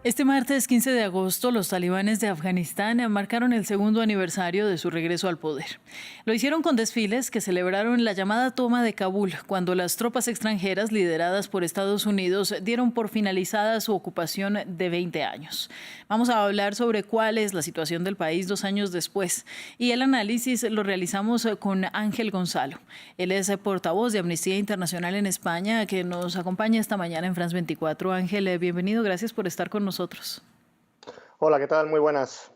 Este martes 15 de agosto, los talibanes de Afganistán marcaron el segundo aniversario de su regreso al poder. Lo hicieron con desfiles que celebraron la llamada toma de Kabul, cuando las tropas extranjeras lideradas por Estados Unidos dieron por finalizada su ocupación de 20 años. Vamos a hablar sobre cuál es la situación del país 2 años después, y el análisis lo realizamos con Ángel Gonzalo. Él es portavoz de Amnistía Internacional en España, que nos acompaña esta mañana en France 24. Ángel, bienvenido, gracias por estar con nosotros. Hola, ¿qué tal? Muy buenas.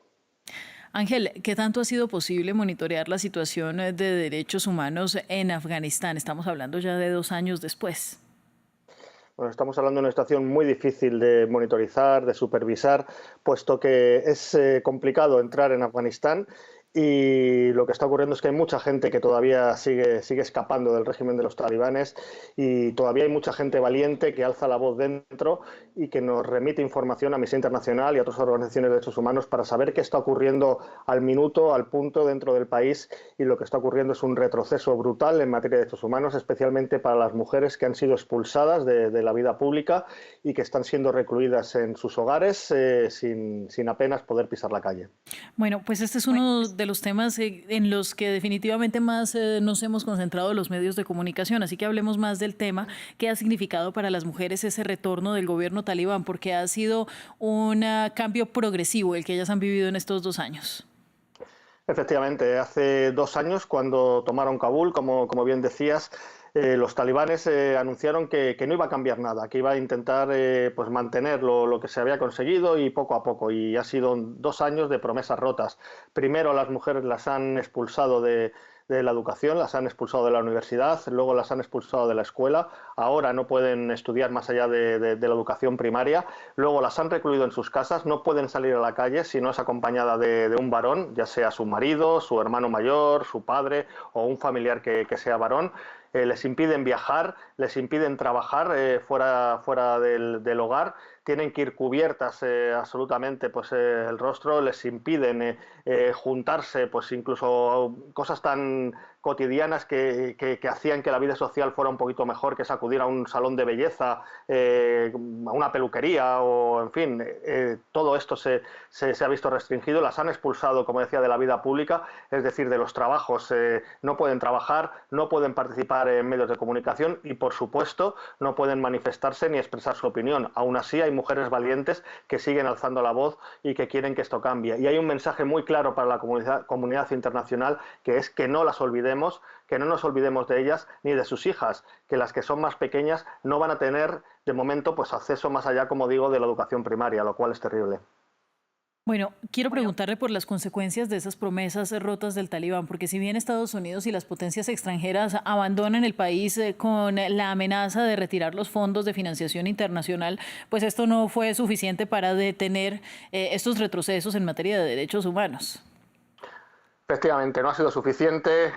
Ángel, ¿qué tanto ha sido posible monitorear la situación de derechos humanos en Afganistán? Estamos hablando ya de 2 años después. Bueno, estamos hablando de una situación muy difícil de monitorizar, de supervisar, puesto que es complicado entrar en Afganistán. Y lo que está ocurriendo es que hay mucha gente que todavía sigue escapando del régimen de los talibanes, y todavía hay mucha gente valiente que alza la voz dentro y que nos remite información a Amnistía Internacional y a otras organizaciones de derechos humanos para saber qué está ocurriendo al minuto, al punto dentro del país. Y lo que está ocurriendo es un retroceso brutal en materia de derechos humanos, especialmente para las mujeres que han sido expulsadas de la vida pública y que están siendo recluidas en sus hogares sin apenas poder pisar la calle. Bueno, pues este es uno de los temas en los que definitivamente más nos hemos concentrado los medios de comunicación, así que hablemos más del tema. ¿Qué ha significado para las mujeres ese retorno del gobierno talibán? Porque ha sido un cambio progresivo el que ellas han vivido en estos 2 años. Efectivamente, hace 2 años, cuando tomaron Kabul, como bien decías, los talibanes anunciaron que no iba a cambiar nada, que iba a intentar pues mantener lo que se había conseguido, y poco a poco. Y ha sido 2 años de promesas rotas. Primero, las mujeres las han expulsado de la educación, las han expulsado de la universidad, luego las han expulsado de la escuela, ahora no pueden estudiar más allá de la educación primaria, luego las han recluido en sus casas, no pueden salir a la calle si no es acompañada de un varón, ya sea su marido, su hermano mayor, su padre o un familiar que sea varón. Les impiden viajar, les impiden trabajar fuera del hogar, tienen que ir cubiertas absolutamente pues, el rostro, les impiden juntarse, pues incluso cosas tan cotidianas que hacían que la vida social fuera un poquito mejor, que es acudir a un salón de belleza, a una peluquería, o en fin, todo esto se ha visto restringido. Las han expulsado, como decía, de la vida pública, es decir, de los trabajos. No pueden trabajar, no pueden participar en medios de comunicación y, por supuesto, no pueden manifestarse ni expresar su opinión. Aún así, hay mujeres valientes que siguen alzando la voz y que quieren que esto cambie. Y hay un mensaje muy claro para la comunidad internacional, que es que no las olvidemos, que no nos olvidemos de ellas ni de sus hijas, que las que son más pequeñas no van a tener, de momento, pues acceso más allá, como digo, de la educación primaria, lo cual es terrible. Bueno, quiero preguntarle por las consecuencias de esas promesas rotas del Talibán, porque si bien Estados Unidos y las potencias extranjeras abandonan el país con la amenaza de retirar los fondos de financiación internacional, pues esto no fue suficiente para detener estos retrocesos en materia de derechos humanos. Efectivamente, no ha sido suficiente.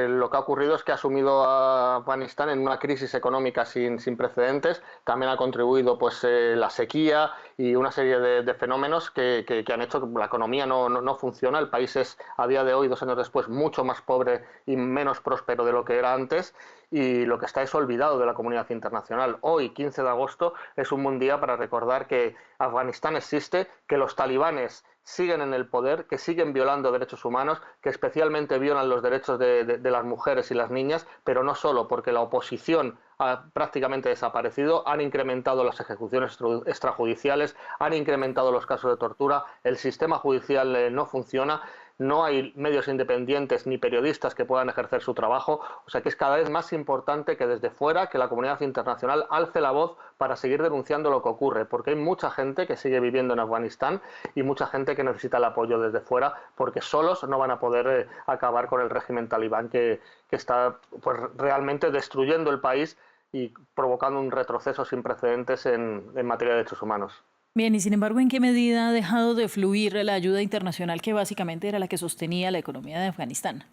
Lo que ha ocurrido es que ha sumido a Afganistán en una crisis económica sin precedentes. También ha contribuido pues, la sequía y una serie de fenómenos que han hecho que la economía no funciona. El país es, a día de hoy, 2 años después, mucho más pobre y menos próspero de lo que era antes. Y lo que está es olvidado de la comunidad internacional. Hoy, 15 de agosto, es un buen día para recordar que Afganistán existe, que los talibanes siguen en el poder, que siguen violando derechos humanos, que especialmente violan los derechos de las mujeres y las niñas, pero no solo, porque la oposición ha prácticamente desaparecido, han incrementado las ejecuciones extrajudiciales, han incrementado los casos de tortura, el sistema judicial no funciona, no hay medios independientes ni periodistas que puedan ejercer su trabajo. O sea que es cada vez más importante que desde fuera, que la comunidad internacional alce la voz para seguir denunciando lo que ocurre, porque hay mucha gente que sigue viviendo en Afganistán y mucha gente que necesita el apoyo desde fuera, porque solos no van a poder acabar con el régimen talibán que está pues, realmente destruyendo el país y provocando un retroceso sin precedentes en materia de derechos humanos. Bien, y sin embargo, ¿en qué medida ha dejado de fluir la ayuda internacional que básicamente era la que sostenía la economía de Afganistán?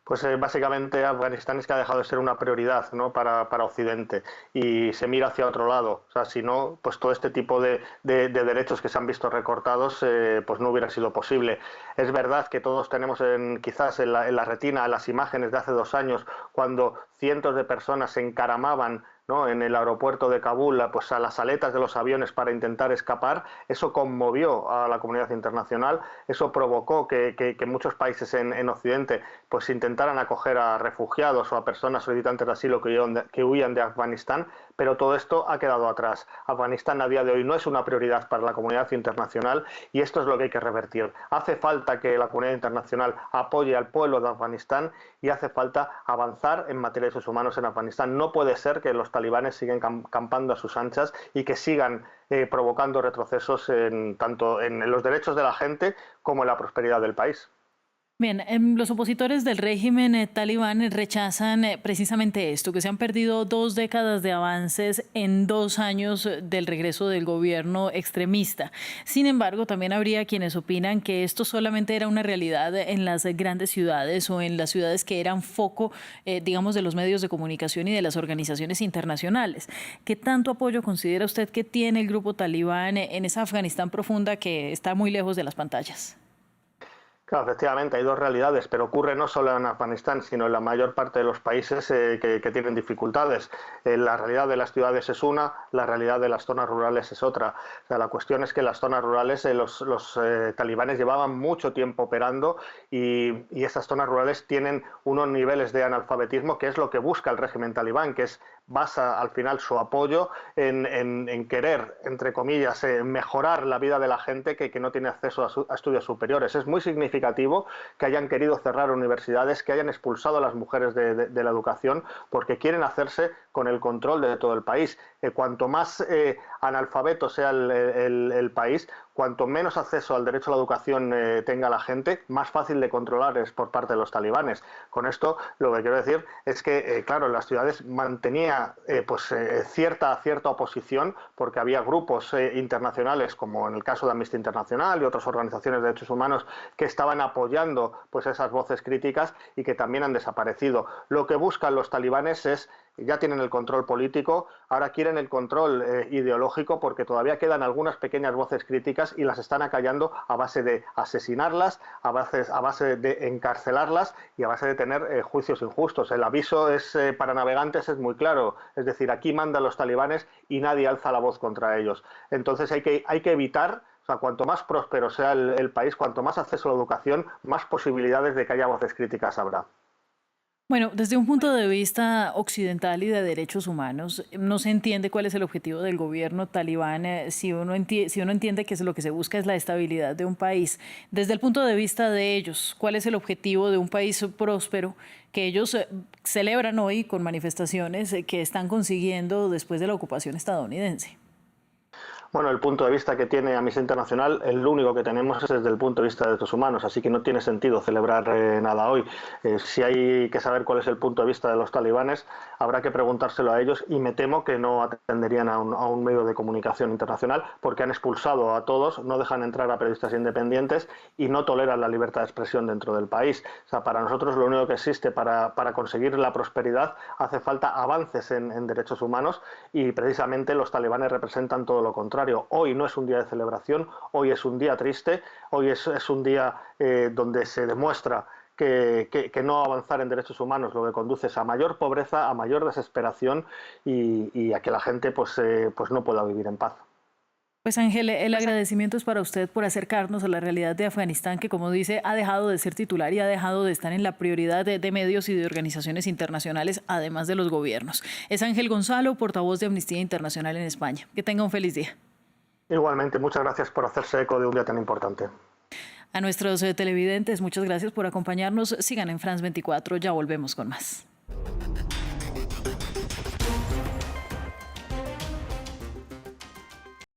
Pues básicamente Afganistán es que ha dejado de ser una prioridad, ¿no? para Occidente, y se mira hacia otro lado. O sea, si no, pues todo este tipo de derechos que se han visto recortados pues no hubiera sido posible. Es verdad que todos tenemos quizás en la retina las imágenes de hace 2 años, cuando cientos de personas se encaramaban ¿no?, en el aeropuerto de Kabul, pues a las aletas de los aviones para intentar escapar, eso conmovió a la comunidad internacional, eso provocó que muchos países en Occidente pues intentaran acoger a refugiados o a personas solicitantes de asilo que huían de Afganistán, pero todo esto ha quedado atrás. Afganistán a día de hoy no es una prioridad para la comunidad internacional y esto es lo que hay que revertir. Hace falta que la comunidad internacional apoye al pueblo de Afganistán y hace falta avanzar en materia de derechos humanos en Afganistán. No puede ser que los talibanes sigan campando a sus anchas y que sigan provocando retrocesos tanto en los derechos de la gente como en la prosperidad del país. Bien, los opositores del régimen talibán rechazan precisamente esto, que se han perdido 2 décadas de avances en 2 años del regreso del gobierno extremista. Sin embargo, también habría quienes opinan que esto solamente era una realidad en las grandes ciudades o en las ciudades que eran foco, digamos, de los medios de comunicación y de las organizaciones internacionales. ¿Qué tanto apoyo considera usted que tiene el grupo talibán en esa Afganistán profunda que está muy lejos de las pantallas? Claro, efectivamente, hay dos realidades, pero ocurre no solo en Afganistán, sino en la mayor parte de los países que tienen dificultades. La realidad de las ciudades es una, la realidad de las zonas rurales es otra. O sea, la cuestión es que en las zonas rurales los talibanes llevaban mucho tiempo operando y esas zonas rurales tienen unos niveles de analfabetismo que es lo que busca el régimen talibán, que es basa al final su apoyo en querer, entre comillas, mejorar la vida de la gente que no tiene acceso a estudios superiores. Es muy significativo que hayan querido cerrar universidades, que hayan expulsado a las mujeres de la educación, porque quieren hacerse con el control de todo el país. Cuanto más analfabeto sea el país, cuanto menos acceso al derecho a la educación tenga la gente, más fácil de controlar es por parte de los talibanes. Con esto lo que quiero decir es que, claro, en las ciudades mantenía cierta oposición, porque había grupos internacionales, como en el caso de Amnistía Internacional y otras organizaciones de derechos humanos, que estaban apoyando pues esas voces críticas y que también han desaparecido. Lo que buscan los talibanes es, ya tienen el control político, ahora quieren el control ideológico, porque todavía quedan algunas pequeñas voces críticas y las están acallando a base de asesinarlas, a base de encarcelarlas y a base de tener juicios injustos. El aviso para navegantes es muy claro, es decir, aquí mandan los talibanes y nadie alza la voz contra ellos. Entonces hay que evitar. O sea, cuanto más próspero sea el país, cuanto más acceso a la educación, más posibilidades de que haya voces críticas habrá. Bueno, desde un punto de vista occidental y de derechos humanos, no se entiende cuál es el objetivo del gobierno talibán si uno entiende que lo que se busca es la estabilidad de un país. Desde el punto de vista de ellos, ¿cuál es el objetivo de un país próspero que ellos celebran hoy con manifestaciones que están consiguiendo después de la ocupación estadounidense? Bueno, el punto de vista que tiene Amnistía Internacional, el único que tenemos es desde el punto de vista de derechos humanos, así que no tiene sentido celebrar nada hoy. Si hay que saber cuál es el punto de vista de los talibanes, habrá que preguntárselo a ellos y me temo que no atenderían a un medio de comunicación internacional porque han expulsado a todos, no dejan entrar a periodistas independientes y no toleran la libertad de expresión dentro del país. O sea, para nosotros lo único que existe para conseguir la prosperidad hace falta avances en derechos humanos y precisamente los talibanes representan todo lo contrario. Hoy no es un día de celebración, hoy es un día triste, hoy es un día donde se demuestra que no avanzar en derechos humanos lo que conduce es a mayor pobreza, a mayor desesperación y a que la gente pues no pueda vivir en paz. Pues Ángel, el agradecimiento es para usted por acercarnos a la realidad de Afganistán, que como dice, ha dejado de ser titular y ha dejado de estar en la prioridad de medios y de organizaciones internacionales, además de los gobiernos. Es Ángel Gonzalo, portavoz de Amnistía Internacional en España. Que tenga un feliz día. Igualmente, muchas gracias por hacerse eco de un día tan importante. A nuestros televidentes, muchas gracias por acompañarnos. Sigan en France 24, ya volvemos con más.